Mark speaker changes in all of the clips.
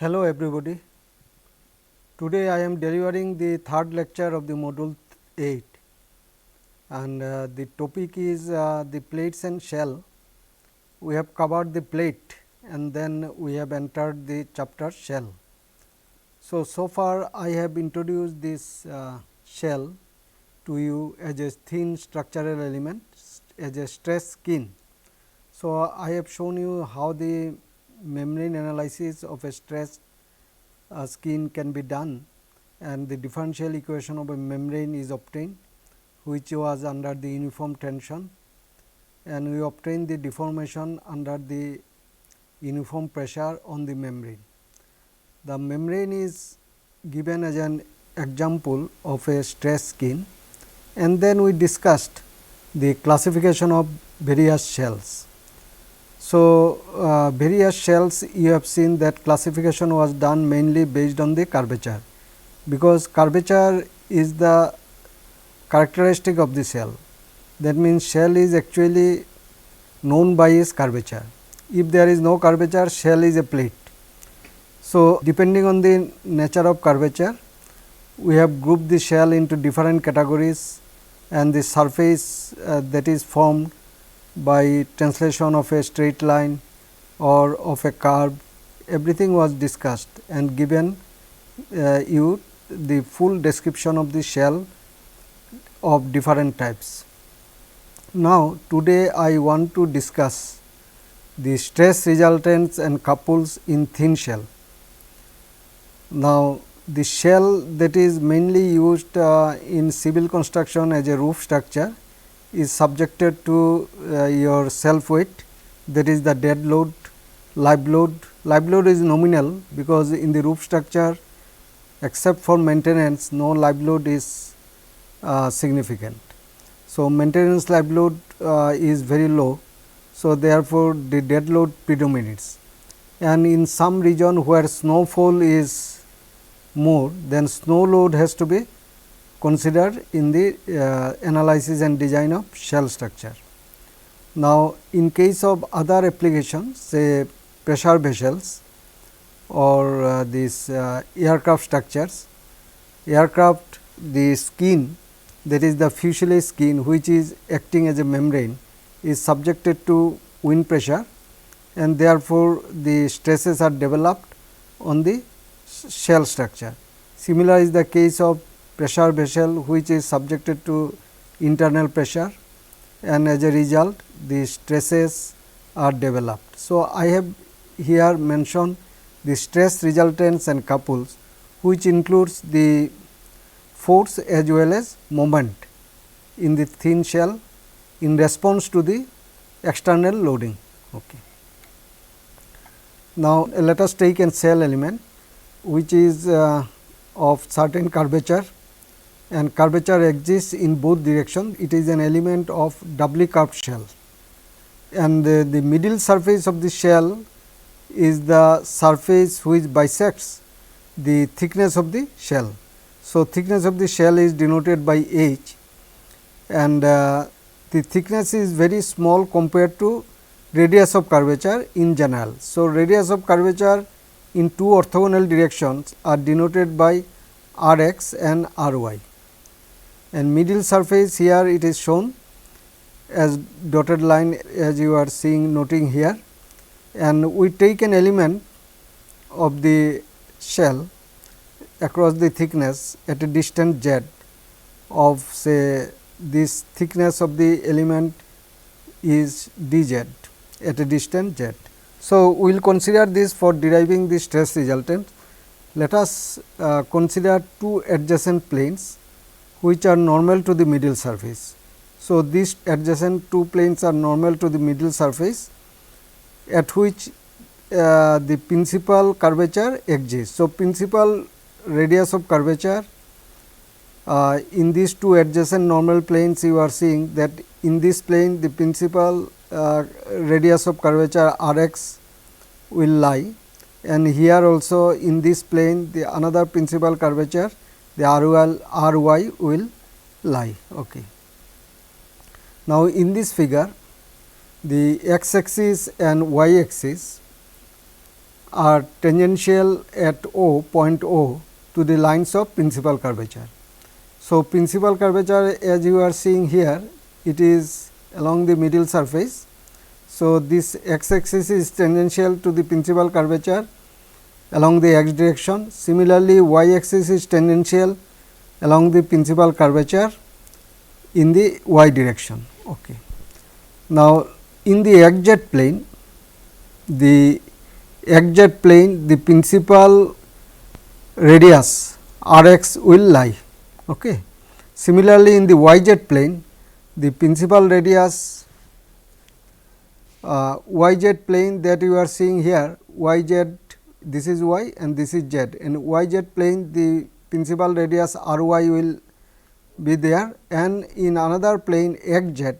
Speaker 1: Hello everybody. Today I am delivering the third lecture of the module 8 and the topic is the plates and shell. We have covered the plate and then we have entered the chapter shell. So far I have introduced this shell to you as a thin structural element as a stress skin. So, I have shown you how the membrane analysis of a stress skin can be done and the differential equation of a membrane is obtained, which was under the uniform tension, and we obtained the deformation under the uniform pressure on the membrane. The membrane is given as an example of a stress skin, and then we discussed the classification of various shells. So, various shells you have seen that classification was done mainly based on the curvature, because curvature is the characteristic of the shell. That means, shell is actually known by its curvature. If there is no curvature, shell is a plate. So, depending on the nature of curvature, we have grouped the shell into different categories, and the surface that is formed by translation of a straight line or of a curve, everything was discussed and given you the full description of the shell of different types. Now, today I want to discuss the stress resultants and couples in thin shell. Now, the shell that is mainly used in civil construction as a roof structure is subjected to your self weight, that is the dead load, live load. Live load is nominal, because in the roof structure except for maintenance no live load is significant. So, maintenance live load is very low. So, therefore, the dead load predominates, and in some region where snowfall is more, then snow load has to be considered in the analysis and design of shell structure. Now, in case of other applications, say pressure vessels or these aircraft structures, aircraft, the skin, that is the fuselage skin which is acting as a membrane, is subjected to wind pressure, and therefore, the stresses are developed on the shell structure. Similar is the case of pressure vessel, which is subjected to internal pressure, and as a result the stresses are developed. So, I have here mentioned the stress resultants and couples, which includes the force as well as moment in the thin shell in response to the external loading. Okay. Now, let us take a shell element which is of certain curvature, and curvature exists in both directions. It is an element of doubly curved shell, and the middle surface of the shell is the surface which bisects the thickness of the shell. So, thickness of the shell is denoted by h, and the thickness is very small compared to radius of curvature in general. So, radius of curvature in two orthogonal directions are denoted by r x and r y, and middle surface here it is shown as dotted line, as you are seeing noting here, and we take an element of the shell across the thickness at a distance z of, say, this thickness of the element is d z at a distance z. So, we will consider this for deriving the stress resultant. Let us consider two adjacent planes which are normal to the middle surface. So, these adjacent two planes are normal to the middle surface, at which the principal curvature exists. So, principal radius of curvature in these two adjacent normal planes, you are seeing that in this plane the principal radius of curvature r x will lie, and here also in this plane the another principal curvature the r y will lie. Okay. Now, in this figure the x axis and y axis are tangential at O, point O, to the lines of principal curvature. So, principal curvature, as you are seeing here, it is along the middle surface. So, this x axis is tangential to the principal curvature along the x direction. Similarly, y axis is tangential along the principal curvature in the y direction. Okay. Now, in the xz plane, the principal radius r x will lie. Okay. Similarly, in the yz plane, the principal radius yz plane that you are seeing here, yz, this is y and this is z. In yz plane, the principal radius r y will be there, and in another plane x z,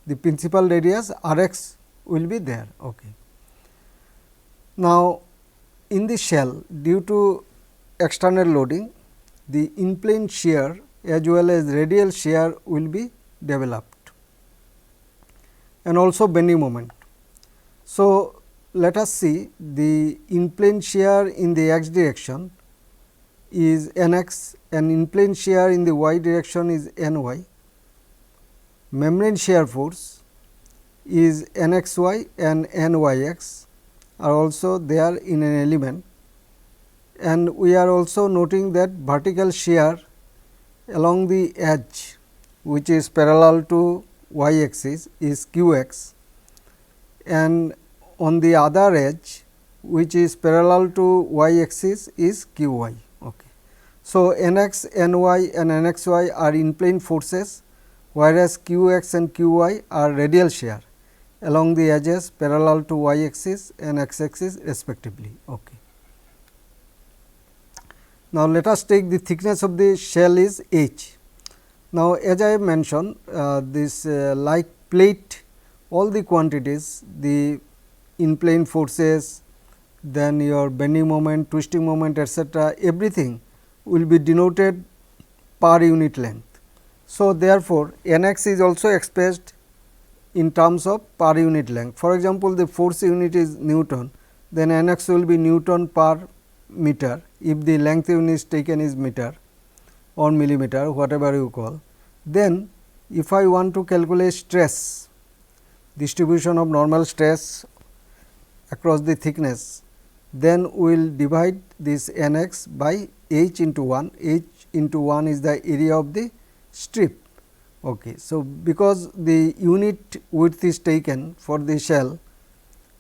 Speaker 1: the principal radius r x will be there. Okay. Now, in the shell, due to external loading, the in plane shear as well as radial shear will be developed, and also bending moment. So, let us see the in plane shear in the x direction is n x, and in plane shear in the y direction is n y. Membrane shear force is n x y and n y x are also there in an element, and we are also noting that vertical shear along the edge which is parallel to y axis is q x, and on the other edge which is parallel to y axis is q y. Okay. So, n x, n y and n x y are in plane forces, whereas q x and q y are radial shear along the edges parallel to y axis and x axis respectively. Okay. Now, let us take the thickness of the shell is h. Now, as I have mentioned, this like plate, all the quantities, the in plane forces, then your bending moment, twisting moment, etc., everything will be denoted per unit length. So, therefore, n x is also expressed in terms of per unit length. For example, the force unit is Newton, then n x will be Newton per meter if the length unit is taken is meter or millimeter, whatever you call. Then if I want to calculate stress, distribution of normal stress across the thickness, then we will divide this n x by h into 1. H into 1 is the area of the strip. Okay. So, because the unit width is taken for the shell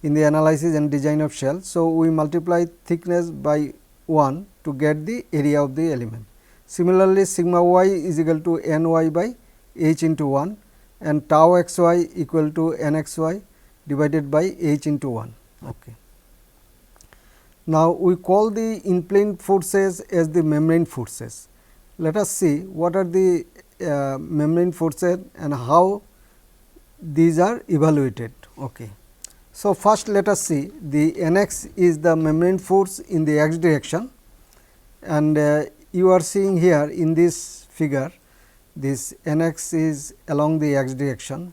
Speaker 1: in the analysis and design of shell. So, we multiply thickness by 1 to get the area of the element. Similarly, sigma y is equal to n y by h into 1, and tau x y equal to n x y divided by h into 1. Okay. Now, we call the in plane forces as the membrane forces. Let us see what are the membrane forces and how these are evaluated. Okay. So, first let us see the n x is the membrane force in the x direction, and you are seeing here in this figure, this n x is along the x direction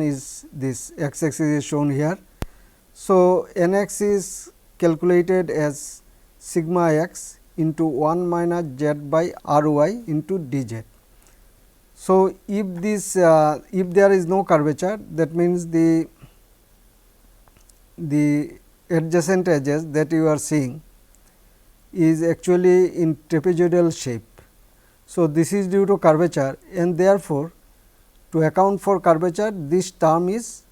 Speaker 1: is this x axis is shown here. So, n x is calculated as sigma x into 1 minus z by r y into d z. So, if this if there is no curvature, that means the adjacent edges that you are seeing is actually in trapezoidal shape. So, this is due to curvature, and therefore, to account for curvature this term is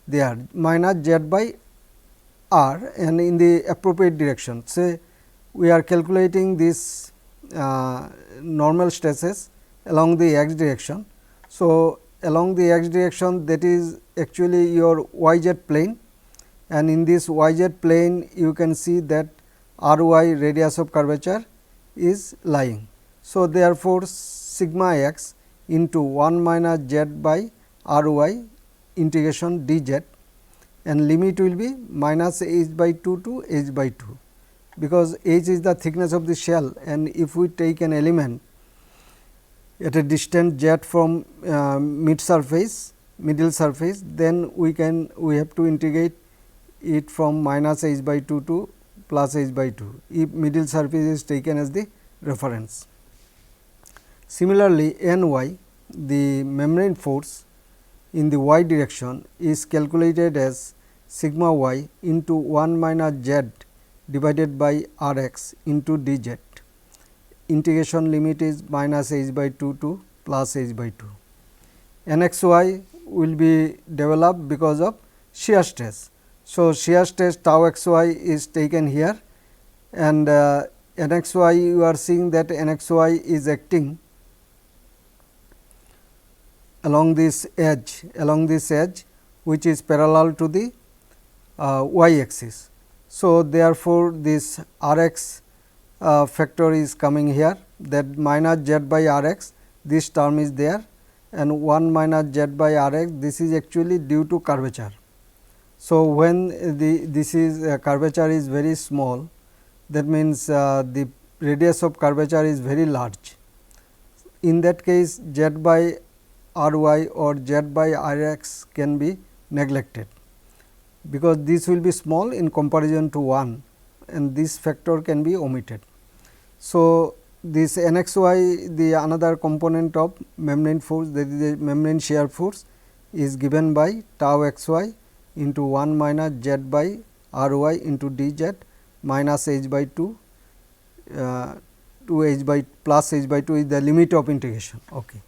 Speaker 1: there minus z by r, and in the appropriate direction. Say we are calculating this normal stresses along the x direction. So, along the x direction, that is actually your y z plane, and in this y z plane you can see that r y radius of curvature is lying. So, therefore, sigma x into 1 minus z by r y integration d z, and limit will be minus h by 2 to h by 2, because h is the thickness of the shell, and if we take an element at a distance z from middle surface, then we have to integrate it from minus h by 2 to plus h by 2 if middle surface is taken as the reference. Similarly, N y, the membrane force in the y direction is calculated as sigma y into 1 minus z divided by r x into d z. Integration limit is minus h by 2 to plus h by 2. N x y will be developed because of shear stress. So, shear stress tau x y is taken here, and N x y, you are seeing that N x y is acting along this edge which is parallel to the y axis. So, therefore, this r x factor is coming here, that minus z by r x, this term is there, and 1 minus z by r x, this is actually due to curvature. So, when this is curvature is very small, that means the radius of curvature is very large. In that case, z by r y or z by r x can be neglected, because this will be small in comparison to 1, and this factor can be omitted. So, this N x y, the another component of membrane force, that is the membrane shear force, is given by tau x y into 1 minus z by r y into d z minus h by 2 to h by plus h by 2 is the limit of integration. Okay.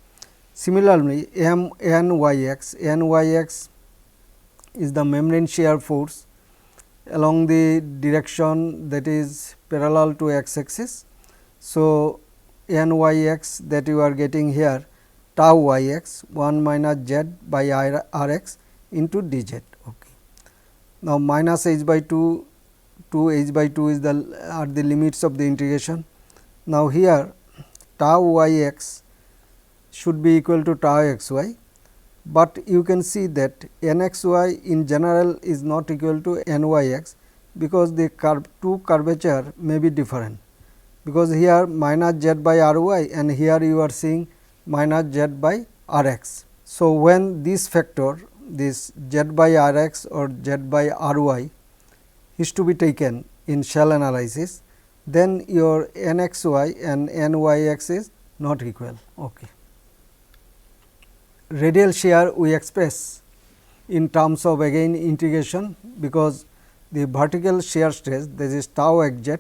Speaker 1: Similarly, M n y x is the membrane shear force along the direction that is parallel to x axis. So, n y x that you are getting here, tau y x 1 minus z by r x into d z. Okay. Now, minus h by 2 to h by 2 is are the limits of the integration. Now, here tau y x should be equal to tau x y, but you can see that n x y in general is not equal to n y x, because the two curvature may be different, because here minus z by r y and here you are seeing minus z by r x. So, when this factor, this z by r x or z by r y is to be taken in shell analysis, then your n x y and n y x is not equal. Okay. Radial shear we express in terms of again integration, because the vertical shear stress, that is tau x z,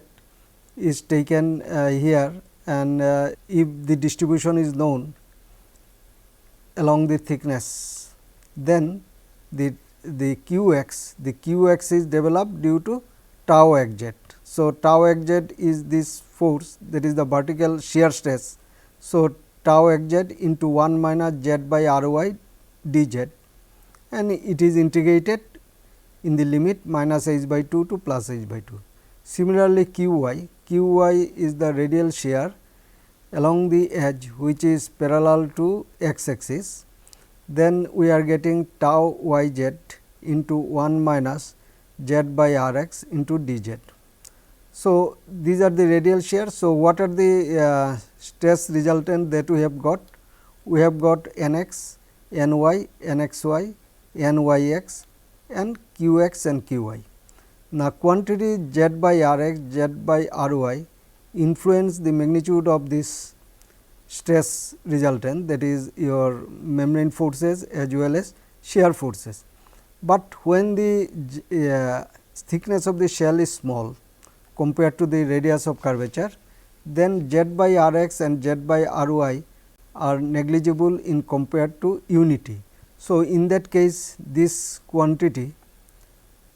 Speaker 1: is taken here, and if the distribution is known along the thickness, then the q x is developed due to tau x z. So, tau x z is this force, that is the vertical shear stress. So, tau x z into 1 minus z by r y d z, and it is integrated in the limit minus h by 2 to plus h by 2. Similarly, q y is the radial shear along the edge which is parallel to x axis. Then we are getting tau y z into 1 minus z by r x into d z. So, these are the radial shear. So, what are the stress resultant that we have got? We have got n x, n y, n x y, n y x and q x and q y. Now, quantity z by r x, z by r y influence the magnitude of this stress resultant, that is your membrane forces as well as shear forces. But when the thickness of the shell is small compared to the radius of curvature, then z by r x and z by r y are negligible in compared to unity. So, in that case this quantity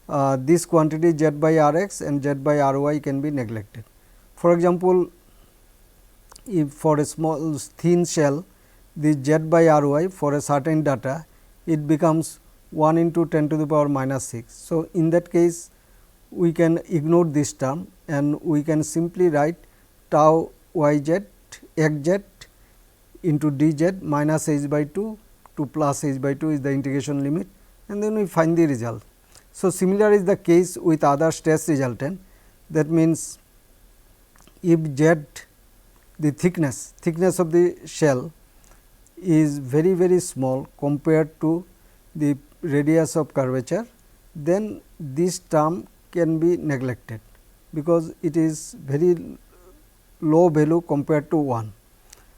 Speaker 1: z by r x and z by r y can be neglected. For example, if for a small thin shell, the z by r y for a certain data, it becomes 1 into 10 to the power minus 6. So, in that case we can ignore this term and we can simply write tau y z x z into d z minus h by 2 to plus h by 2 is the integration limit, and then we find the result. So, similar is the case with other stress resultant. That means, if z, the thickness of the shell is very small compared to the radius of curvature, then this term can be neglected, because it is very low value compared to 1.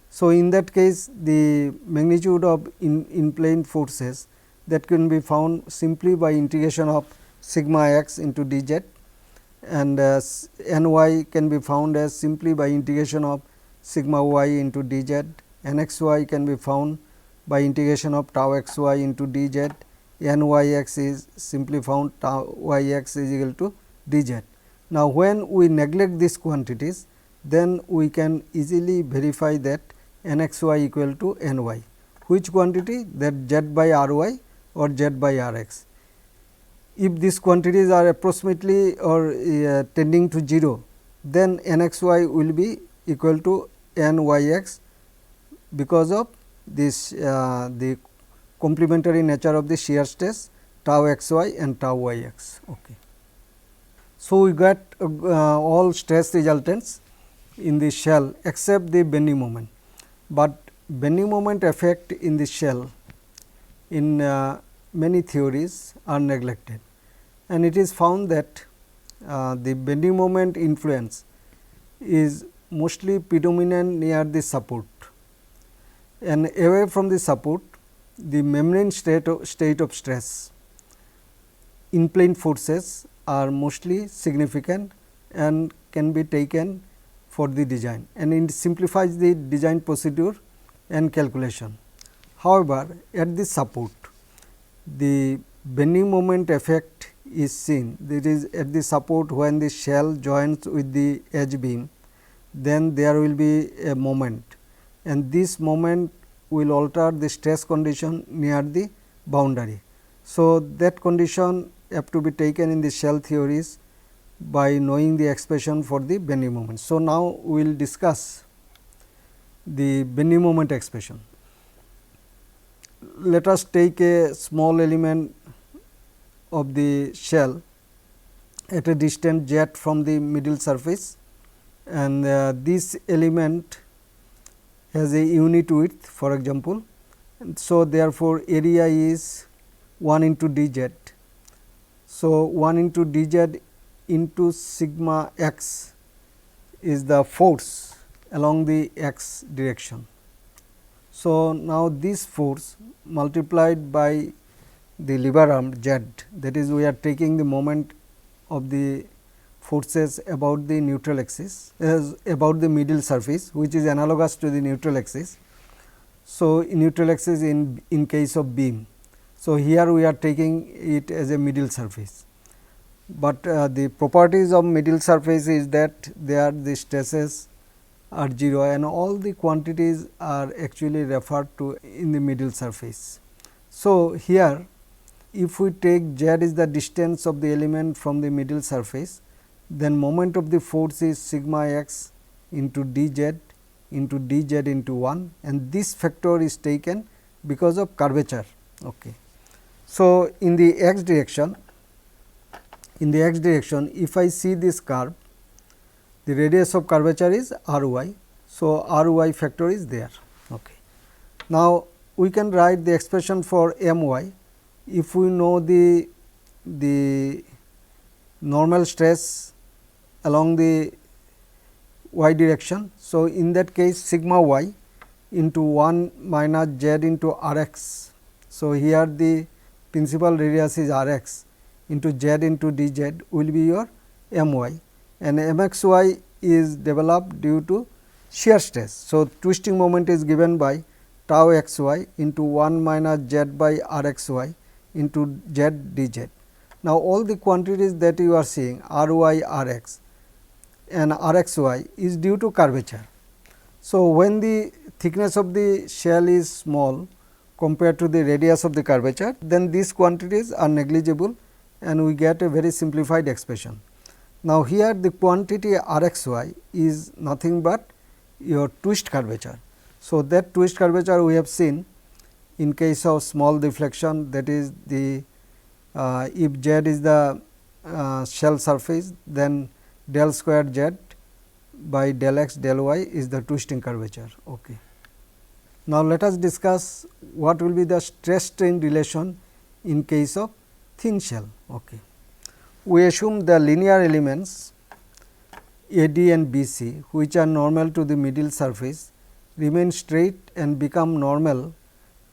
Speaker 1: So, in that case the magnitude of in-plane forces that can be found simply by integration of sigma x into d z, and n y can be found as simply by integration of sigma y into d z, n x y can be found by integration of tau x y into d z, n y x is simply found tau y x is equal to d z. Now, when we neglect these quantities, then we can easily verify that n x y equal to n y. Which quantity? That z by r y or z by r x. If these quantities are approximately or tending to 0, then n x y will be equal to n y x, because of this the complementary nature of the shear stress tau x y and tau y x. Okay. So, we got all stress resultants in the shell except the bending moment, but bending moment effect in the shell in many theories are neglected, and it is found that the bending moment influence is mostly predominant near the support, and away from the support the membrane state of stress in plane forces are mostly significant and can be taken for the design, and it simplifies the design procedure and calculation. However, at the support the bending moment effect is seen, that is at the support when the shell joins with the edge beam, then there will be a moment, and this moment will alter the stress condition near the boundary. So, that condition have to be taken in the shell theories by knowing the expression for the bending moment. So, now we will discuss the bending moment expression. Let us take a small element of the shell at a distance z from the middle surface, and this element has a unit width, for example. And so, therefore, area is 1 into d z. So, 1 into d z into sigma x is the force along the x direction. So, now this force multiplied by the lever arm z, that is we are taking the moment of the forces about the neutral axis, about the middle surface, which is analogous to the neutral axis. So, neutral axis in case of beam. So, here we are taking it as a middle surface, but the properties of middle surface is that there the stresses are 0 and all the quantities are actually referred to in the middle surface. So, here if we take z is the distance of the element from the middle surface, then moment of the force is sigma x into d z into 1, and this factor is taken because of curvature. Okay. So, in the x direction, if I see this curve, the radius of curvature is r y. So, r y factor is there. Okay. Now, we can write the expression for m y if we know the normal stress along the y direction. So, in that case sigma y into 1 minus z into r x. So, here the principal radius is r x into z into d z will be your m y, and m x y is developed due to shear stress. So, twisting moment is given by tau x y into 1 minus z by r x y into z d z. Now, all the quantities that you are seeing r y r x and r x y is due to curvature. So, when the thickness of the shell is small compared to the radius of the curvature, then these quantities are negligible and we get a very simplified expression. Now, here the quantity r x y is nothing but your twist curvature. So, that twist curvature we have seen in case of small deflection, that is the if z is the shell surface, then del square z by del x del y is the twisting curvature. Okay. Now, let us discuss what will be the stress strain relation in case of thin shell. Okay. We assume the linear elements AD and BC, which are normal to the middle surface, remain straight and become normal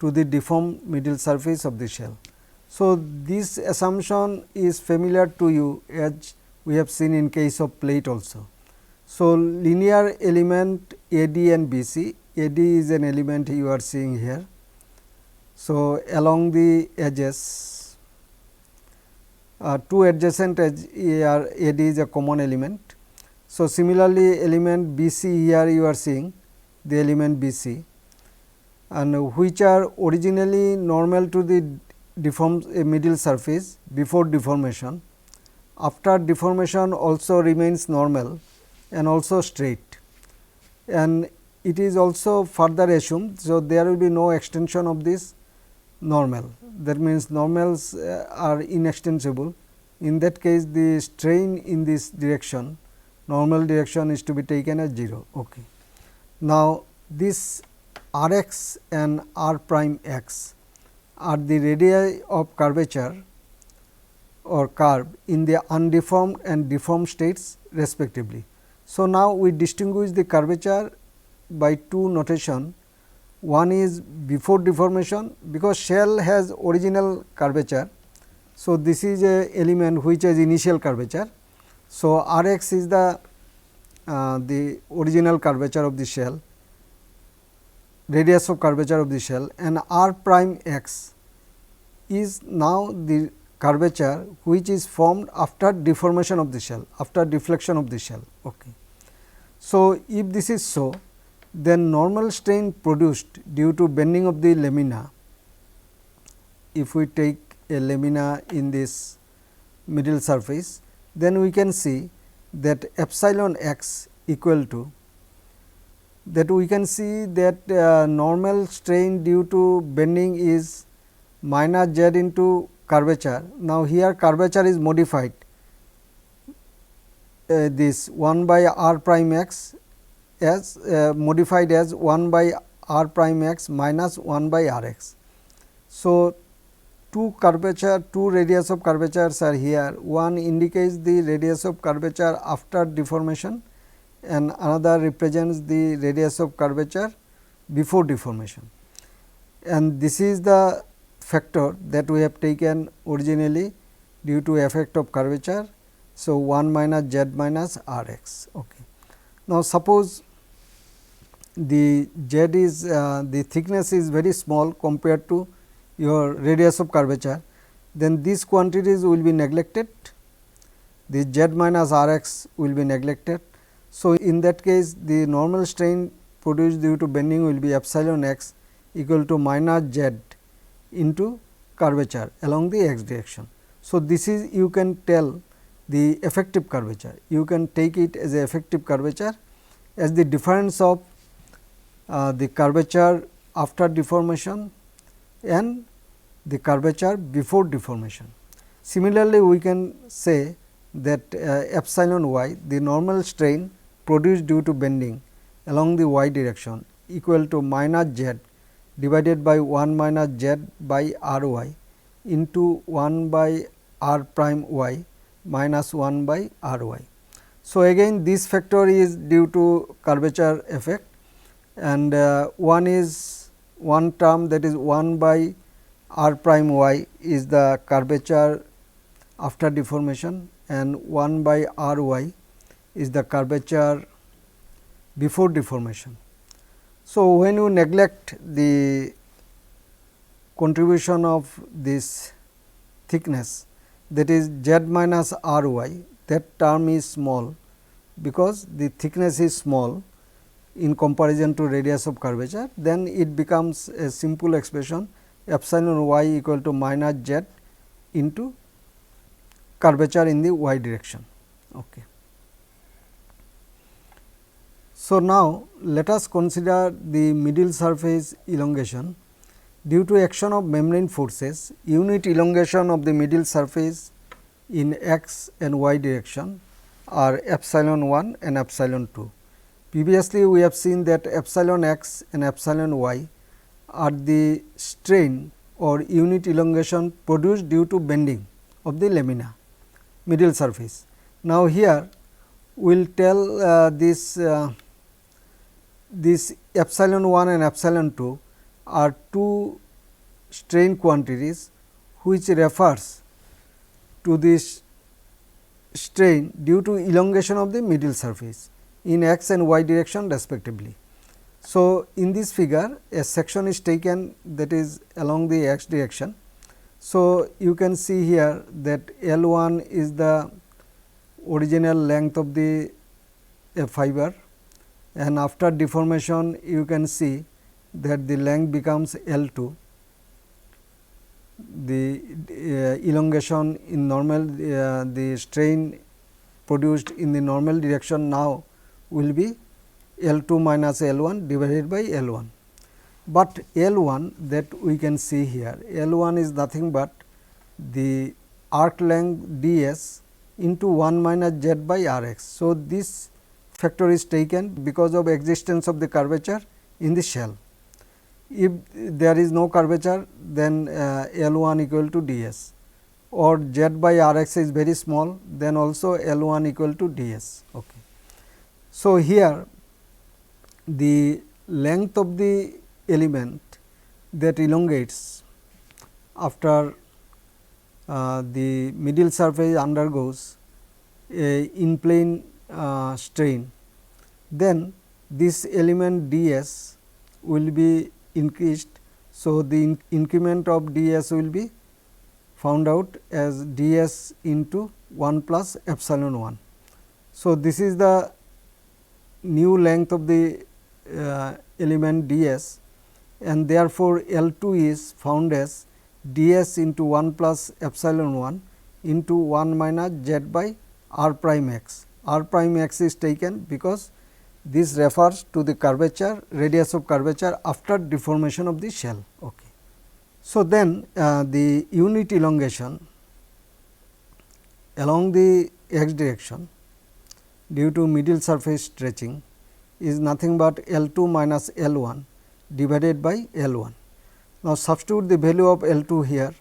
Speaker 1: to the deformed middle surface of the shell. So, this assumption is familiar to you, as we have seen in case of plate also. So, linear element AD and BC, AD is an element you are seeing here. So, along the edges, two adjacent edge are AD is a common element. So, similarly, element BC here you are seeing the element BC, and which are originally normal to the deformed middle surface before deformation. After deformation also remains normal and also straight, and it is also further assumed. So, there will be no extension of this normal, that means normals are inextensible. In that case, the strain in this direction, normal direction, is to be taken as 0. Okay. Now, this r x and r prime x are the radii of curvature or curve in the undeformed and deformed states respectively. So, now we distinguish the curvature by two notation. One is before deformation, because shell has original curvature. So, this is a element which has initial curvature. So, r x is the original curvature of the shell, radius of curvature of the shell, and r prime x is now the curvature which is formed after deformation of the shell, after deflection of the shell. Okay. So, if this is so, then normal strain produced due to bending of the lamina, if we take a lamina in this middle surface, then we can see that epsilon x equal to that, we can see that normal strain due to bending is minus z into curvature. Now, here curvature is modified, this 1 by r prime x as modified as 1 by r prime x minus 1 by r x. So, two radius of curvatures are here. One indicates the radius of curvature after deformation, and another represents the radius of curvature before deformation, and this is the factor that we have taken originally due to effect of curvature. So, 1 minus z minus r x. Okay. Now, suppose the z is the thickness is very small compared to your radius of curvature, then these quantities will be neglected, the z minus r x will be neglected. So, in that case, the normal strain produced due to bending will be epsilon x equal to minus z into curvature along the x direction. So, this is, you can tell the effective curvature, you can take it as a effective curvature as the difference of the curvature after deformation and the curvature before deformation. Similarly, we can say that epsilon y, the normal strain produced due to bending along the y direction, equal to minus z divided by 1 minus z by r y into 1 by r prime y minus 1 by r y. So, again this factor is due to curvature effect, and one term, that is 1 by r prime y is the curvature after deformation, and 1 by r y is the curvature before deformation. So, when you neglect the contribution of this thickness, that is z minus r y, that term is small, because the thickness is small in comparison to radius of curvature, then it becomes a simple expression epsilon y equal to minus z into curvature in the y direction. Okay. So, now let us consider the middle surface elongation. Due to action of membrane forces, unit elongation of the middle surface in x and y direction are epsilon 1 and epsilon 2. Previously, we have seen that epsilon x and epsilon y are the strain or unit elongation produced due to bending. of the lamina middle surface. Now, here we will tell this epsilon 1 and epsilon 2 are two strain quantities which refers to this strain due to elongation of the middle surface in x and y direction respectively. So, in this figure a section is taken that is along the x direction. So, you can see here that L 1 is the original length of the fiber, and after deformation you can see that the length becomes L 2. The elongation in normal the strain produced in the normal direction now will be L 2 minus L 1 divided by L 1. But L 1 that we can see here, L 1 is nothing but the arc length d s into 1 minus z by r x. So, this factor is taken because of existence of the curvature in the shell. If there is no curvature, then L 1 equal to d s, or z by r x is very small, then also L 1 equal to d s. Okay. So, here the length of the element that elongates after the middle surface undergoes a in plane strain, then this element d s will be increased. So, the increment of d s will be found out as d s into 1 plus epsilon 1. So, this is the new length of the element d s, and therefore, L 2 is found as d s into 1 plus epsilon 1 into 1 minus z by r prime x. R prime x is taken because this refers to the curvature, radius of curvature after deformation of the shell. Okay. So, then the unit elongation along the x direction due to middle surface stretching is nothing but L 2 minus L 1 divided by L 1. Now, substitute the value of L 2 here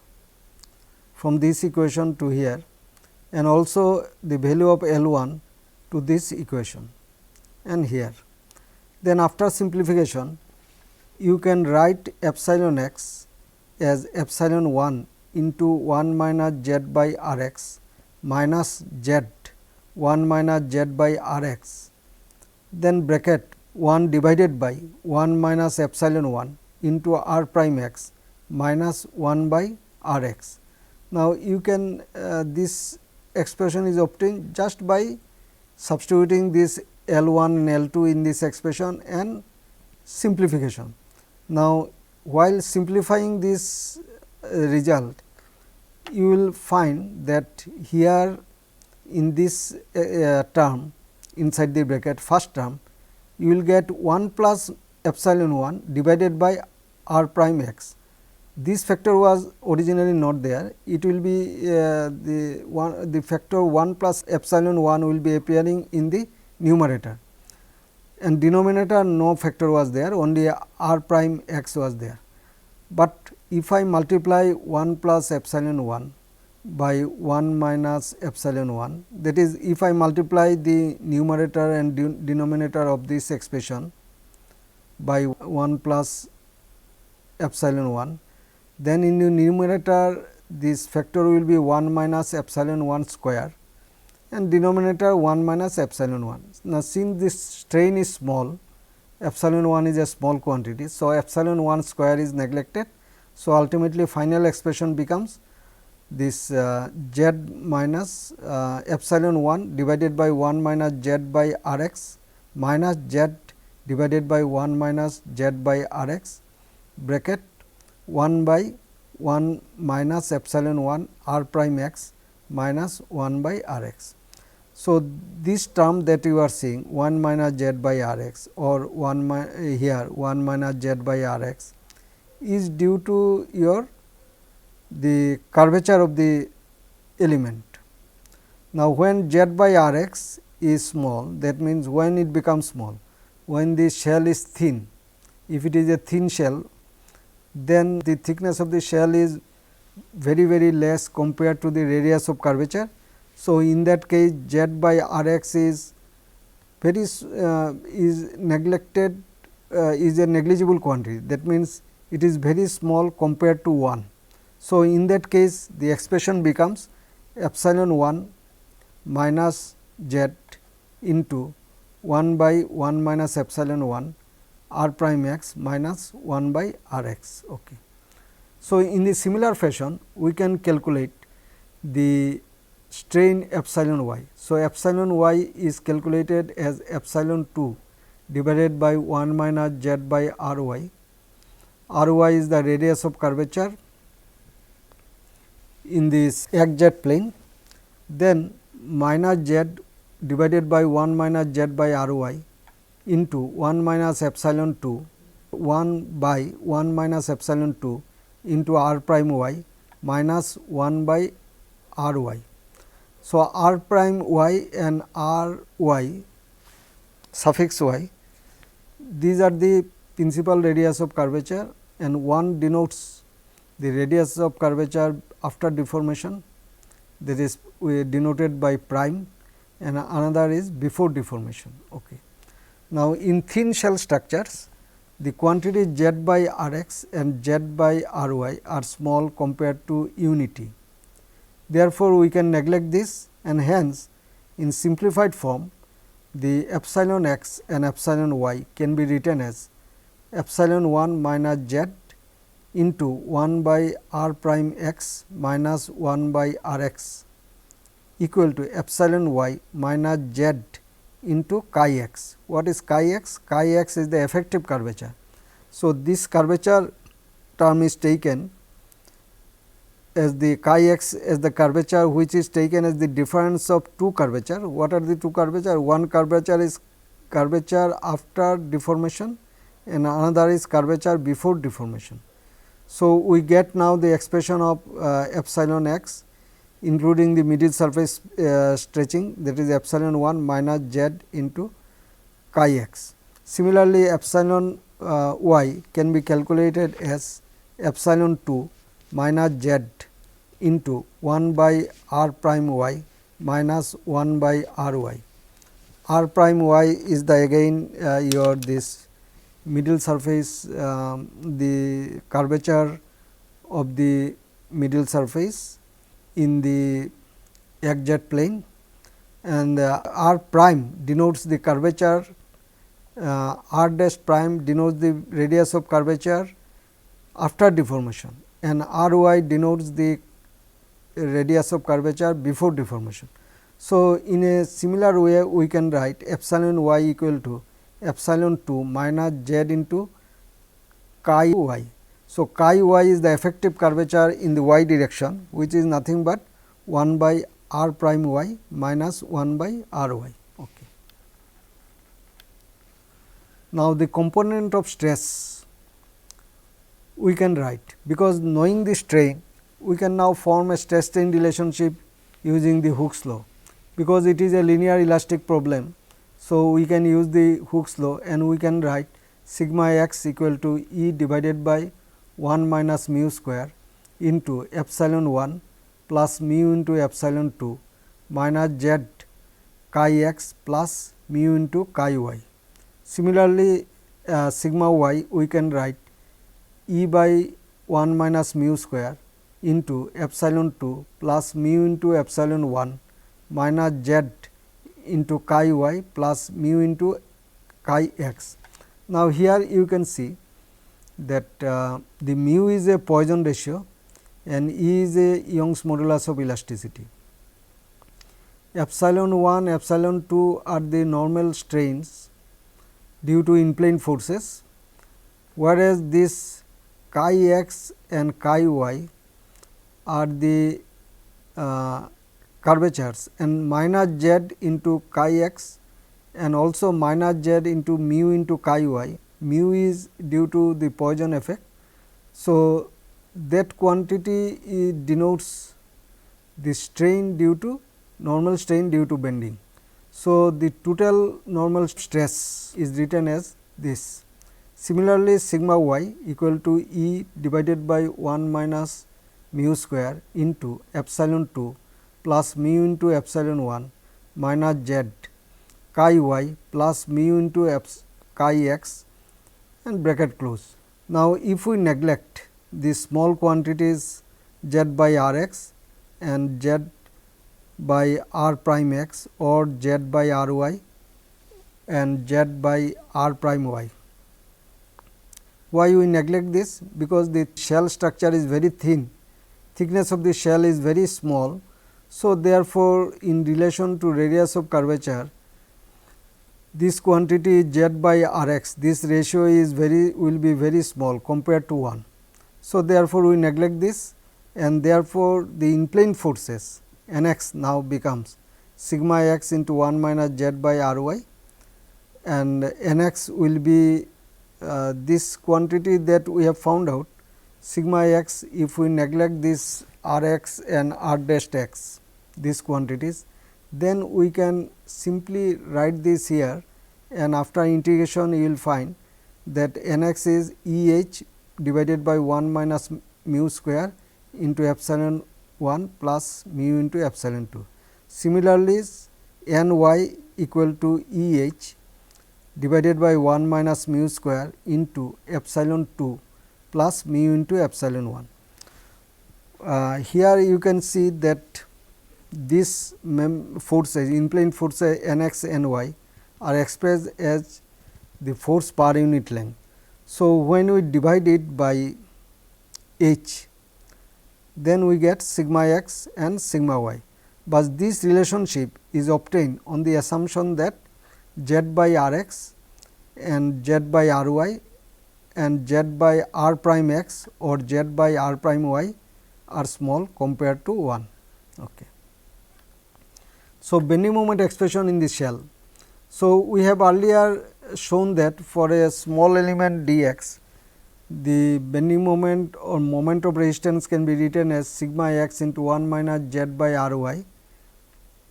Speaker 1: from this equation to here, and also the value of L 1 to this equation and here. Then after simplification, you can write epsilon x as epsilon 1 into 1 minus z by r x minus z 1 minus z by r x, then bracket 1 divided by 1 minus epsilon 1 into r prime x minus 1 by r x. Now, you can this expression is obtained just by substituting this L 1 and L 2 in this expression and simplification. Now, while simplifying this result, you will find that here in this term inside the bracket first term, you will get 1 plus epsilon 1 divided by r prime x. This factor was originally not there. It will be the factor 1 plus epsilon 1 will be appearing in the numerator, and denominator no factor was there, only r prime x was there. But if I multiply 1 plus epsilon 1 by 1 minus epsilon 1, that is, if I multiply the numerator and denominator of this expression by 1 plus epsilon 1, then in the numerator this factor will be 1 minus epsilon 1 square and denominator 1 minus epsilon 1. Now, since this strain is small, epsilon 1 is a small quantity. So, epsilon 1 square is neglected. So, ultimately final expression becomes this z minus epsilon 1 divided by 1 minus z by r x minus z divided by 1 minus z by r x bracket 1 by 1 minus epsilon 1 r prime x minus 1 by r x. So, this term that you are seeing 1 minus z by r x or 1 here 1 minus z by r x is due to your the curvature of the element. Now, when z by r x is small, that means when it becomes small, when the shell is thin, if it is a thin shell, then the thickness of the shell is very less compared to the radius of curvature. So, in that case z by r x is is neglected, is a negligible quantity, that means it is very small compared to 1. So, in that case the expression becomes epsilon 1 minus z into 1 by 1 minus epsilon 1 r prime x minus 1 by r x. Okay. So, in the similar fashion we can calculate the strain epsilon y. So, epsilon y is calculated as epsilon 2 divided by 1 minus z by r y. R y is the radius of curvature in this xz plane, then minus z divided by 1 minus z by r y into 1 minus epsilon 2 1 by 1 minus epsilon 2 into r prime y minus 1 by r y. So, r prime y and r y suffix y, these are the principal radius of curvature, and one denotes the radius of curvature after deformation, that is denoted by prime, and another is before deformation. Okay. Now, in thin shell structures, the quantity z by r x and z by r y are small compared to unity. Therefore, we can neglect this, and hence in simplified form the epsilon x and epsilon y can be written as epsilon 1 minus z into 1 by r prime x minus 1 by r x equal to epsilon y minus z into chi x. What is chi x? Chi x is the effective curvature. So, this curvature term is taken as the chi x as the curvature which is taken as the difference of two curvature. What are the two curvature? One curvature is curvature after deformation and another is curvature before deformation. So, we get now the expression of epsilon x including the middle surface stretching, that is epsilon 1 minus z into chi x. Similarly, epsilon y can be calculated as epsilon 2 minus z into 1 by r prime y minus 1 by r y. R prime y is the again your this middle surface, the curvature of the middle surface in the xz plane, and r prime denotes the curvature, r dash prime denotes the radius of curvature after deformation, and r y denotes the radius of curvature before deformation. So, in a similar way we can write epsilon y equal to epsilon 2 minus z into chi y. So, chi y is the effective curvature in the y direction, which is nothing but 1 by r prime y minus 1 by r y. Okay. Now, the component of stress we can write, because knowing the strain we can now form a stress strain relationship using the Hooke's law, because it is a linear elastic problem. So, we can use the Hooke's law and we can write sigma x equal to E divided by 1 minus mu square into epsilon 1 plus mu into epsilon 2 minus z chi x plus mu into chi y. Similarly, sigma y we can write E by 1 minus mu square into epsilon 2 plus mu into epsilon 1 minus z into chi y plus mu into chi x. Now, here you can see that the mu is a Poisson ratio and E is a Young's modulus of elasticity. Epsilon 1, epsilon 2 are the normal strains due to in plane forces, whereas this chi x and chi y are the curvatures, and minus z into chi x and also minus z into mu into chi y. Mu is due to the Poisson effect. So, that quantity denotes the strain due to normal strain due to bending. So, the total normal stress is written as this. Similarly, sigma y equal to E divided by 1 minus mu square into epsilon 2 plus mu into epsilon 1 minus z chi y plus mu into chi x and bracket close. Now, if we neglect the small quantities z by r x and z by r prime x or z by r y and z by r prime y. Why we neglect this? Because the shell structure is very thin, thickness of the shell is very small. So, therefore, in relation to radius of curvature, this quantity z by r x, this ratio is will be very small compared to 1. So, therefore, we neglect this and therefore, the in-plane forces n x now becomes sigma x into 1 minus z by r y, and n x will be this quantity that we have found out sigma x. If we neglect this r x and r dash x, these quantities, then we can simply write this here, and after integration you will find that n x is E h divided by 1 minus mu square into epsilon 1 plus mu into epsilon 2. Similarly, n y equal to E h divided by 1 minus mu square into epsilon 2 plus mu into epsilon 1. Here you can see that this forces, in-plane forces n x n y are expressed as the force per unit length. So, when we divide it by h, then we get sigma x and sigma y, but this relationship is obtained on the assumption that z by r x and z by r y and z by r prime x or z by r prime y are small compared to 1. Okay. So, bending moment expression in the shell. So, we have earlier shown that for a small element d x, the bending moment or moment of resistance can be written as sigma x into 1 minus z by r y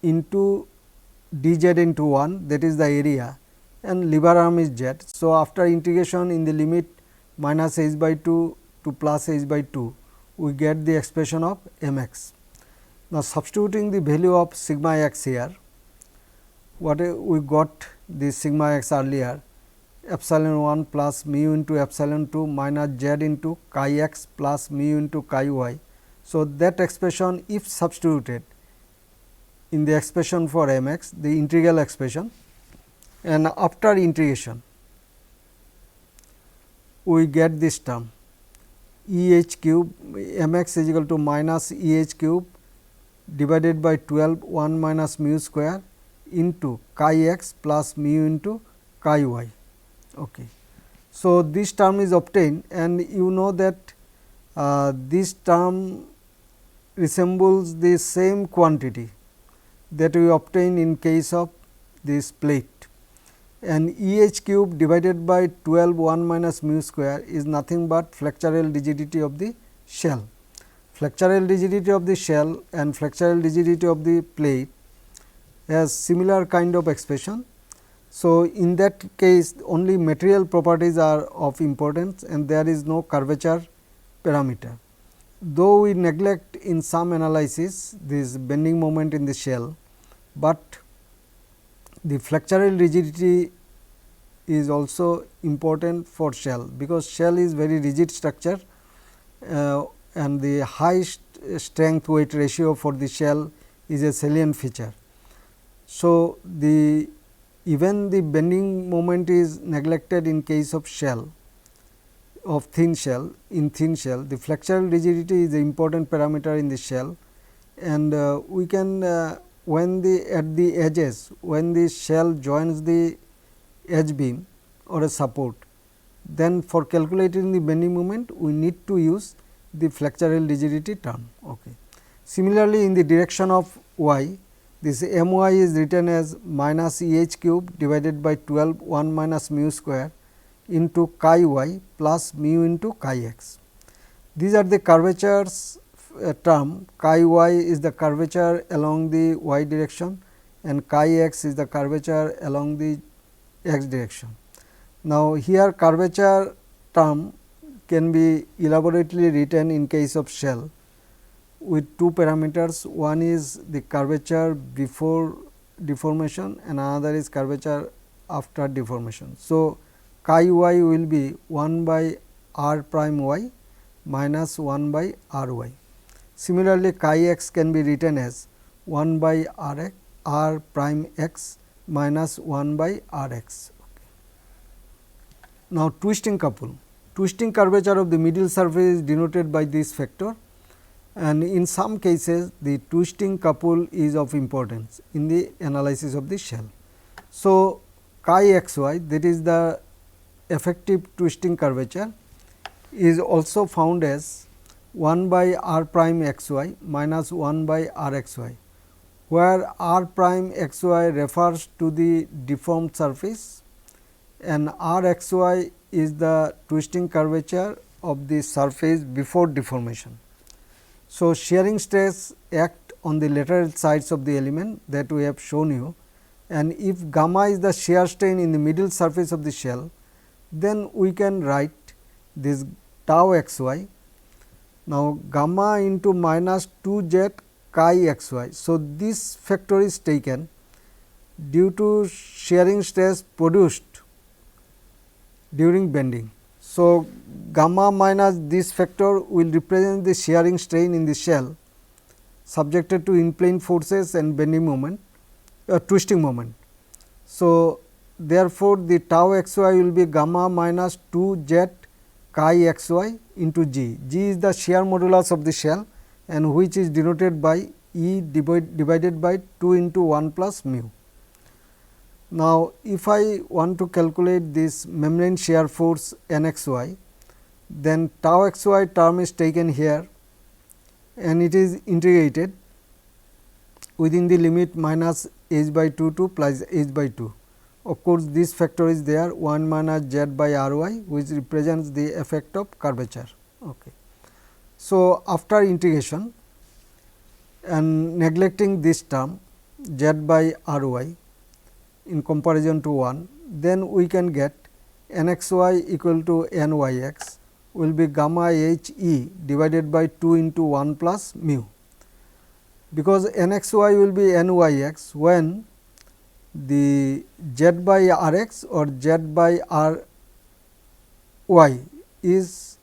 Speaker 1: into d z into 1, that is the area, and lever arm is z. So, after integration in the limit minus h by 2 to plus h by 2, we get the expression of m x. Now, substituting the value of sigma x here, what we got the sigma x earlier, epsilon 1 plus mu into epsilon 2 minus z into chi x plus mu into chi y. So, that expression if substituted in the expression for m x, the integral expression, and after integration we get this term E h cube m x is equal to minus E h cube divided by 12 1 minus mu square into chi x plus mu into chi y. Okay. So, this term is obtained, and you know that this term resembles the same quantity that we obtain in case of this plate, and E h cube divided by 12 1 minus mu square is nothing but flexural rigidity of the shell. Flexural rigidity of the shell and flexural rigidity of the plate has similar kind of expression. So, in that case only material properties are of importance and there is no curvature parameter. Though we neglect in some analysis this bending moment in the shell, but the flexural rigidity is also important for shell, because shell is very rigid structure and the high strength weight ratio for the shell is a salient feature. So, even the bending moment is neglected in case of shell, of thin shell. In thin shell, the flexural rigidity is the important parameter in the shell, and we can when at the edges, when the shell joins the edge beam or a support, then for calculating the bending moment we need to use the flexural rigidity term. Okay. Similarly, in the direction of y, this m y is written as minus E h cube divided by 12 1 minus mu square into chi y plus mu into chi x. These are the curvatures term. Chi y is the curvature along the y direction and chi x is the curvature along the x direction. Now, here curvature term can be elaborately written in case of shell. with two parameters. One is the curvature before deformation and another is curvature after deformation. So, chi y will be 1 by r prime y minus 1 by r y. Similarly, chi x can be written as 1 by r prime x minus 1 by r x. Now, twisting couple. Twisting curvature of the middle surface is denoted by this factor, and in some cases the twisting couple is of importance in the analysis of the shell. So, chi x y, that is the effective twisting curvature, is also found as 1 by r prime x y minus 1 by r x y, where r prime x y refers to the deformed surface and r x y is the twisting curvature of the surface before deformation. So, shearing stress act on the lateral sides of the element that we have shown you, and if gamma is the shear strain in the middle surface of the shell, then we can write this tau x y. Now, gamma into minus 2 z chi x y. So, this factor is taken due to shearing stress produced during bending. So, gamma minus this factor will represent the shearing strain in the shell subjected to in plane forces and bending moment, twisting moment. So, therefore, the tau x y will be gamma minus 2 z chi x y into g. G is the shear modulus of the shell and which is denoted by E divided by 2 into 1 plus mu. Now, if I want to calculate this membrane shear force N x y, then tau x y term is taken here and it is integrated within the limit minus h by 2 to plus h by 2. Of course, this factor is there 1 minus z by r y, which represents the effect of curvature. Okay. So, after integration and neglecting this term z by r y in comparison to 1, then we can get n x y equal to n y x will be gamma h e divided by 2 into 1 plus mu, because n x y will be n y x when the z by r x or z by r y is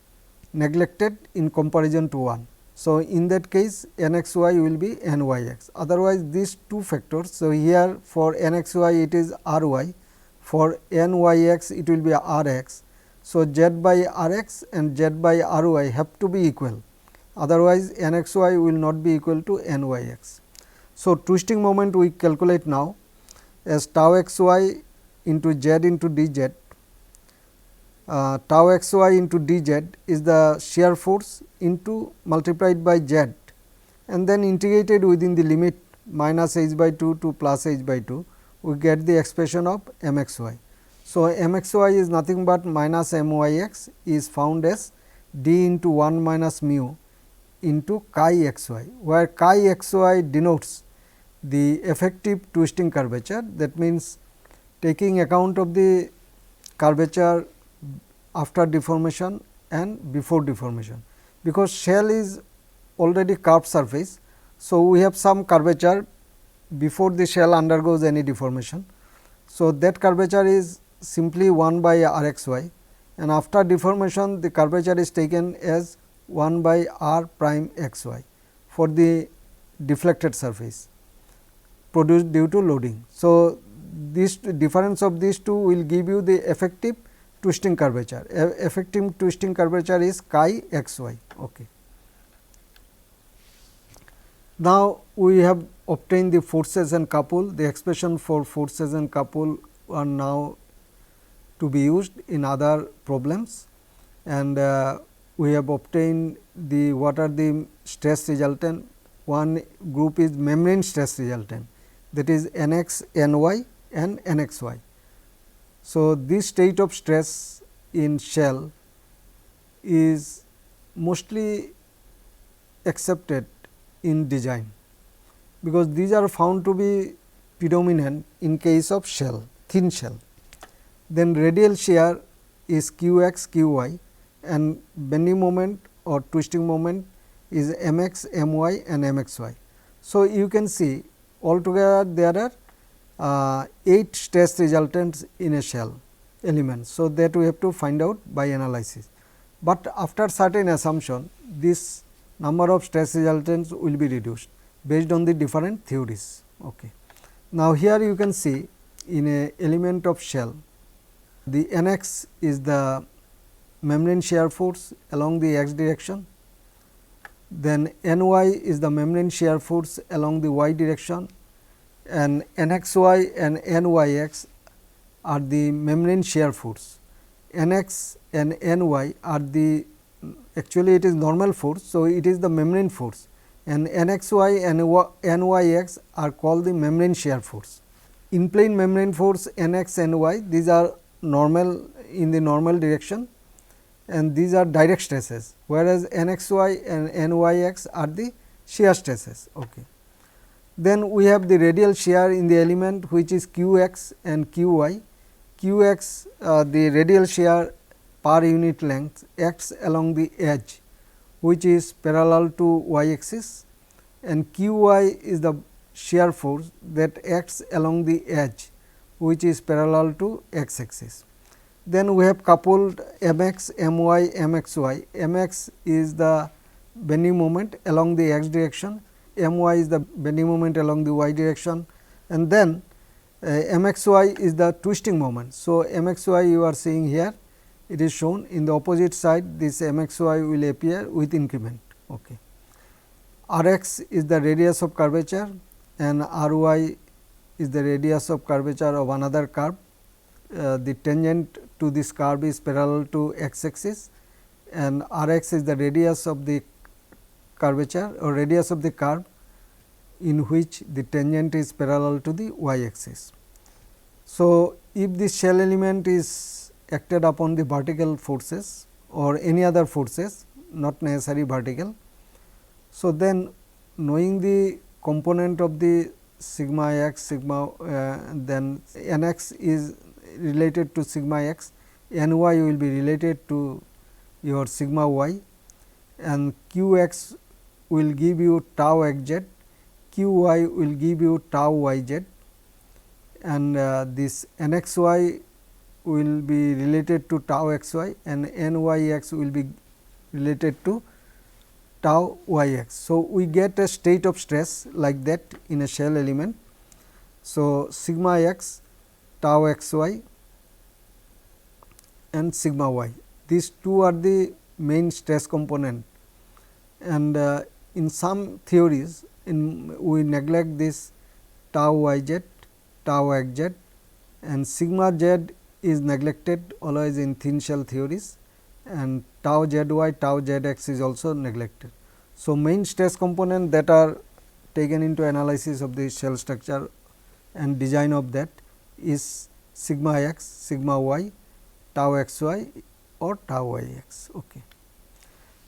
Speaker 1: neglected in comparison to 1. So, in that case n x y will be n y x, otherwise these two factors. So, here for n x y it is r y, for n y x it will be r x. So, z by r x and z by r y have to be equal, otherwise n x y will not be equal to n y x. So, twisting moment we calculate now as tau x y into z into d z. Tau x y into d z is the shear force into multiplied by z and then integrated within the limit minus h by 2 to plus h by 2, we get the expression of m x y. So, m x y is nothing but minus m y x is found as d into 1 minus mu into chi x y, where chi x y denotes the effective twisting curvature. That means, taking account of the curvature after deformation and before deformation, because shell is already curved surface. So, we have some curvature before the shell undergoes any deformation. So, that curvature is simply 1 by r x y, and after deformation the curvature is taken as 1 by r prime x y for the deflected surface produced due to loading. So, this difference of these two will give you the effective twisting curvature. Effective twisting curvature is chi x y. Okay. Now, we have obtained the forces and couple. The expression for forces and couple are now to be used in other problems, and we have obtained the what are the stress resultant. One group is membrane stress resultant, that is n x, n y and n x y. So, this state of stress in shell is mostly accepted in design, because these are found to be predominant in case of shell, thin shell. Then radial shear is q x q y and bending moment or twisting moment is mx, my and mxy. So, you can see altogether there are 8 stress resultants in a shell element. So, that we have to find out by analysis, but after certain assumption this number of stress resultants will be reduced based on the different theories. Okay. Now, here you can see in a element of shell, the Nx is the membrane shear force along the x direction, then Ny is the membrane shear force along the y direction, and Nxy and Nyx are the membrane shear force. Nx and Ny are the, actually it is normal force. So, it is the membrane force, and Nxy and Nyx are called the membrane shear force. In plane membrane force Nx and Ny, these are normal in the normal direction, and these are direct stresses, whereas Nxy and Nyx are the shear stresses. Okay. Then we have the radial shear in the element, which is Qx and Qy. Qx the radial shear per unit length acts along the edge, which is parallel to y axis, and Qy is the shear force that acts along the edge, which is parallel to x axis. Then we have coupled mx, my, mxy. Mx is the bending moment along the x direction, my is the bending moment along the y direction, and then mxy is the twisting moment. So, mxy you are seeing here, it is shown in the opposite side, this mxy will appear with increment. Okay. Rx is the radius of curvature, and ry is the radius of curvature of another curve. The tangent to this curve is parallel to x axis, and Rx is the radius of the curvature or radius of the curve in which the tangent is parallel to the y axis. So, if this shell element is acted upon the vertical forces or any other forces, not necessarily vertical. So, then knowing the component of the sigma x, sigma then Nx is related to sigma x, Ny will be related to your sigma y, and Qx will give you tau x z, Qy will give you tau y z, and this Nxy will be related to tau xy, and Nyx will be related to tau yx. So, we get a state of stress like that in a shell element. So, sigma x, tau xy and sigma y, these two are the main stress component, and in some theories we neglect this tau yz, tau xz, and sigma z is neglected always in thin shell theories, and tau zy, tau zx is also neglected. So, main stress component that are taken into analysis of the shell structure and design of that is sigma x, sigma y, tau xy or tau yx. Okay.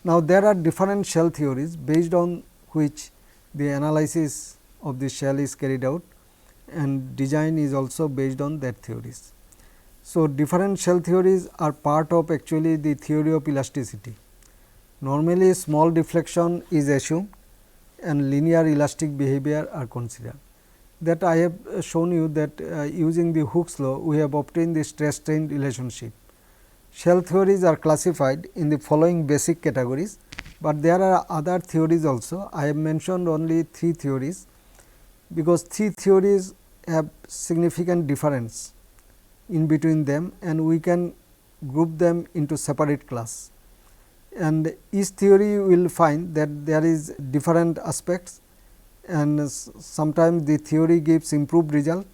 Speaker 1: Now, there are different shell theories based on which the analysis of the shell is carried out, and design is also based on that theories. So, different shell theories are part of actually the theory of elasticity. Normally, small deflection is assumed and linear elastic behavior are considered. That I have shown you that using the Hooke's law, we have obtained the stress strain relationship. Shell theories are classified in the following basic categories, but there are other theories also. I have mentioned only 3 theories, because 3 theories have significant difference in between them, and we can group them into separate class. And each theory you will find that there is different aspects, and sometimes the theory gives improved result,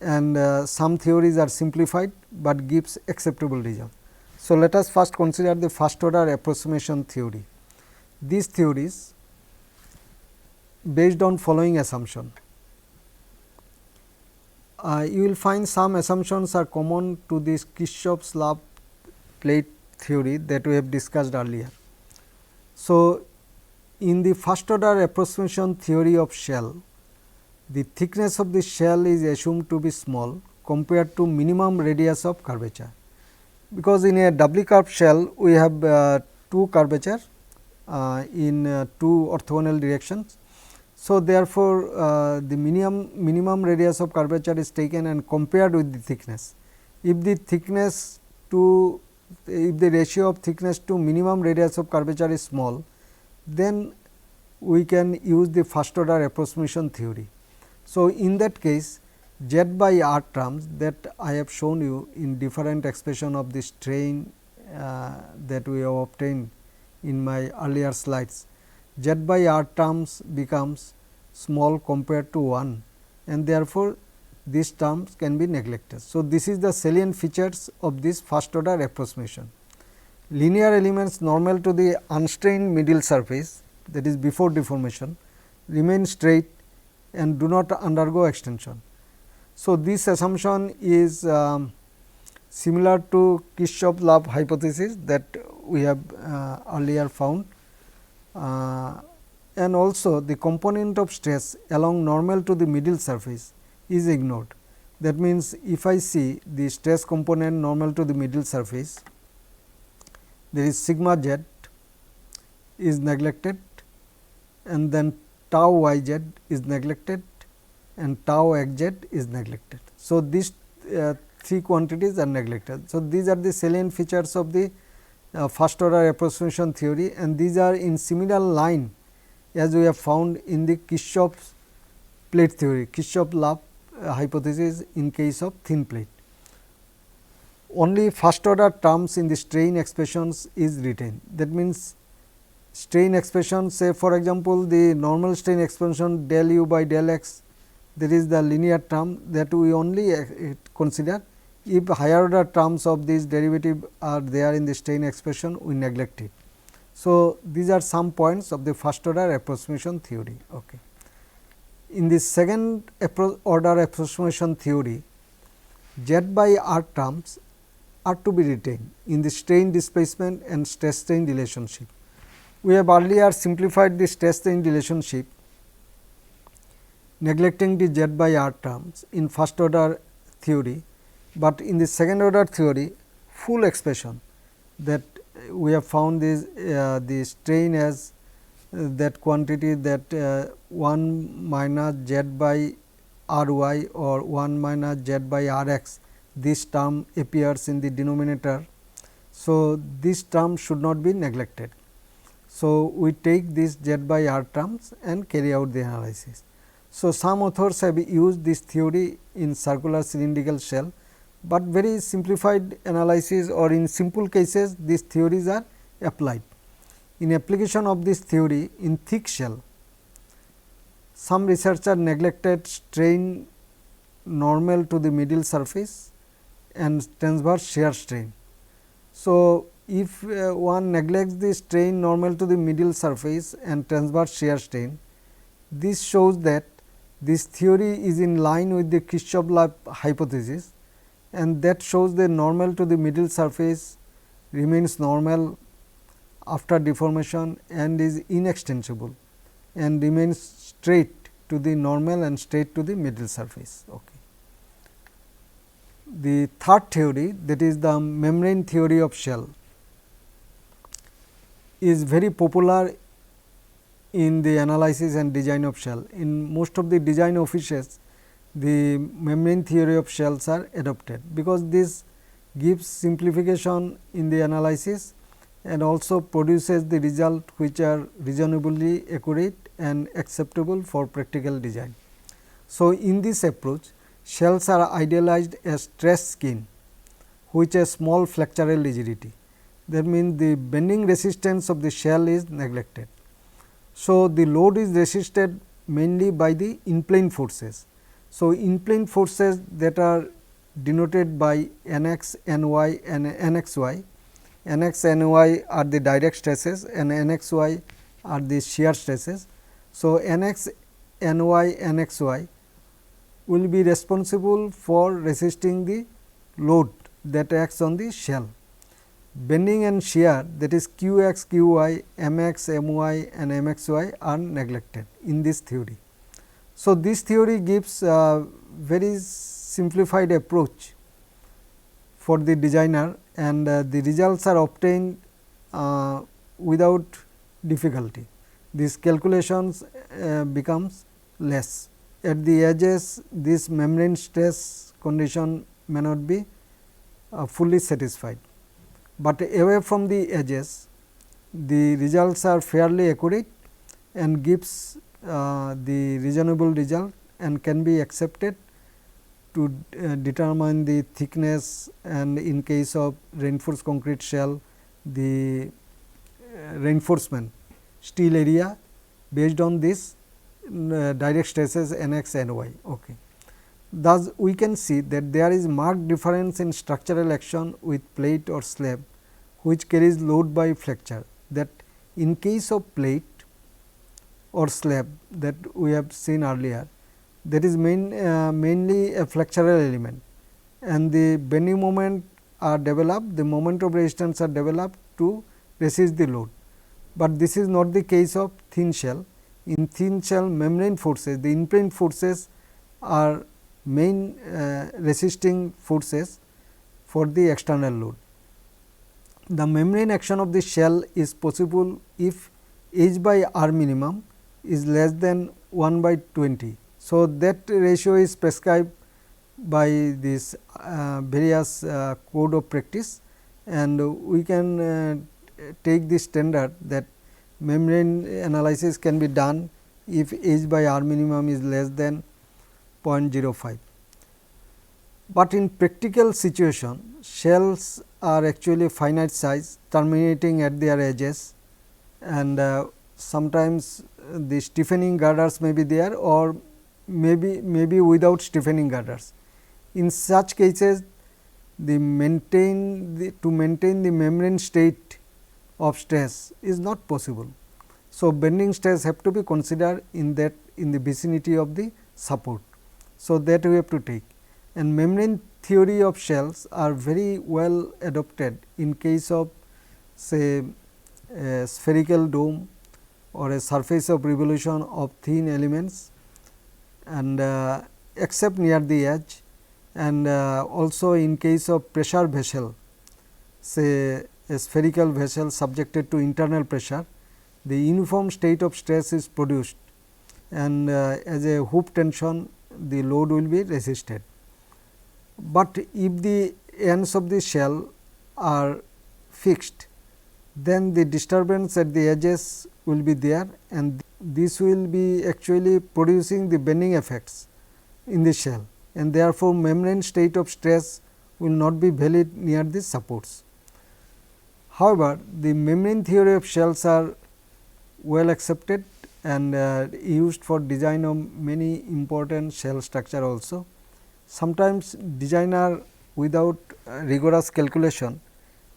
Speaker 1: and some theories are simplified, but gives acceptable result. So, let us first consider the first order approximation theory. These theories based on following assumption. You will find some assumptions are common to this Kirchhoff's law plate theory that we have discussed earlier. So, in the first order approximation theory of shell, the thickness of the shell is assumed to be small compared to minimum radius of curvature, because in a doubly curved shell we have 2 curvature, in two orthogonal directions. So, therefore, the minimum radius of curvature is taken and compared with the thickness. If the thickness to if the ratio of thickness to minimum radius of curvature is small, then we can use the first order approximation theory. So, in that case z by r terms that I have shown you in different expression of the strain that we have obtained in my earlier slides, z by r terms becomes small compared to 1 and therefore, these terms can be neglected. So, this is the salient features of this first order approximation. Linear elements normal to the unstrained middle surface, that is before deformation, remain straight and do not undergo extension. So, this assumption is similar to Kirchhoff-Love hypothesis that we have earlier found, and also the component of stress along normal to the middle surface is ignored. That means, if I see the stress component normal to the middle surface, there is sigma z is neglected and then tau y z is neglected and tau x z is neglected. So, these three quantities are neglected. So, these are the salient features of the first order approximation theory, and these are in similar line as we have found in the Kirchhoff's plate theory, Kirchhoff-Love hypothesis in case of thin plate. Only first order terms in the strain expressions is retained. That means, strain expression, say for example, the normal strain expansion del u by del x, there is the linear term that we only consider. If higher order terms of this derivative are there in the strain expression, we neglect it. So, these are some points of the first order approximation theory. Okay. In the second order approximation theory, z by r terms are to be retained in the strain displacement and stress strain relationship. We have earlier simplified the stress strain relationship, neglecting the z by r terms in first order theory, but in the second order theory full expression that we have found is the strain as that quantity that 1 minus z by r y or 1 minus z by r x, this term appears in the denominator. So, this term should not be neglected. So, we take this z by r terms and carry out the analysis. So, some authors have used this theory in circular cylindrical shell, but very simplified analysis or in simple cases these theories are applied. In application of this theory in thick shell, some researcher neglected strain normal to the middle surface and transverse shear strain. So, if one neglects the strain normal to the middle surface and transverse shear strain, this shows that this theory is in line with the Kirchhoff-Love hypothesis, and that shows the normal to the middle surface remains normal after deformation and is inextensible and remains straight to the normal and straight to the middle surface. Okay. The third theory, that is the membrane theory of shell, is very popular in the analysis and design of shell. In most of the design offices, the membrane theory of shells are adopted, because this gives simplification in the analysis and also produces the result which are reasonably accurate and acceptable for practical design. So, in this approach, shells are idealized as stress skin which has small flexural rigidity. That means, the bending resistance of the shell is neglected. So, the load is resisted mainly by the in plane forces. So, in plane forces that are denoted by Nx, Ny and Nxy. Nx, Ny are the direct stresses and Nxy are the shear stresses. So, Nx, Ny, Nxy will be responsible for resisting the load that acts on the shell. Bending and shear, that is Qx, Qy, Mx, My and Mxy are neglected in this theory. So, this theory gives a very simplified approach for the designer, and the results are obtained without difficulty. These calculations becomes less. At the edges, this membrane stress condition may not be fully satisfied, but away from the edges the results are fairly accurate and gives the reasonable result and can be accepted to determine the thickness, and in case of reinforced concrete shell the reinforcement steel area based on this direct stresses n x and y. Okay. Thus, we can see that there is marked difference in structural action with plate or slab which carries load by flexure, that in case of plate or slab that we have seen earlier, that is mainly a flexural element and the bending moment are developed, the moment of resistance are developed to resist the load, but this is not the case of thin shell. In thin shell membrane forces, the imprint forces are main resisting forces for the external load. The membrane action of the shell is possible if H by R minimum is less than 1 by 20. So, that ratio is prescribed by this various code of practice, and we can take the standard that membrane analysis can be done if H by R minimum is less than 0.05. But in practical situation, shells are actually finite size terminating at their edges, and sometimes the stiffening girders may be there or maybe without stiffening girders. In such cases, to maintain the membrane state of stress is not possible. So, bending stress have to be considered in the vicinity of the support. So, that we have to take, and membrane theory of shells are very well adopted in case of say a spherical dome or a surface of revolution of thin elements, and except near the edge, and also in case of pressure vessel, say a spherical vessel subjected to internal pressure, the uniform state of stress is produced, and as a hoop tension the load will be resisted. But if the ends of the shell are fixed, then the disturbance at the edges will be there, and this will be actually producing the bending effects in the shell, and therefore, membrane state of stress will not be valid near the supports. However, the membrane theory of shells are well accepted and used for design of many important shell structure also. Sometimes designer without rigorous calculation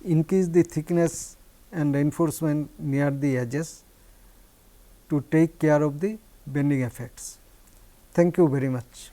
Speaker 1: increase the thickness and reinforcement near the edges to take care of the bending effects. Thank you very much.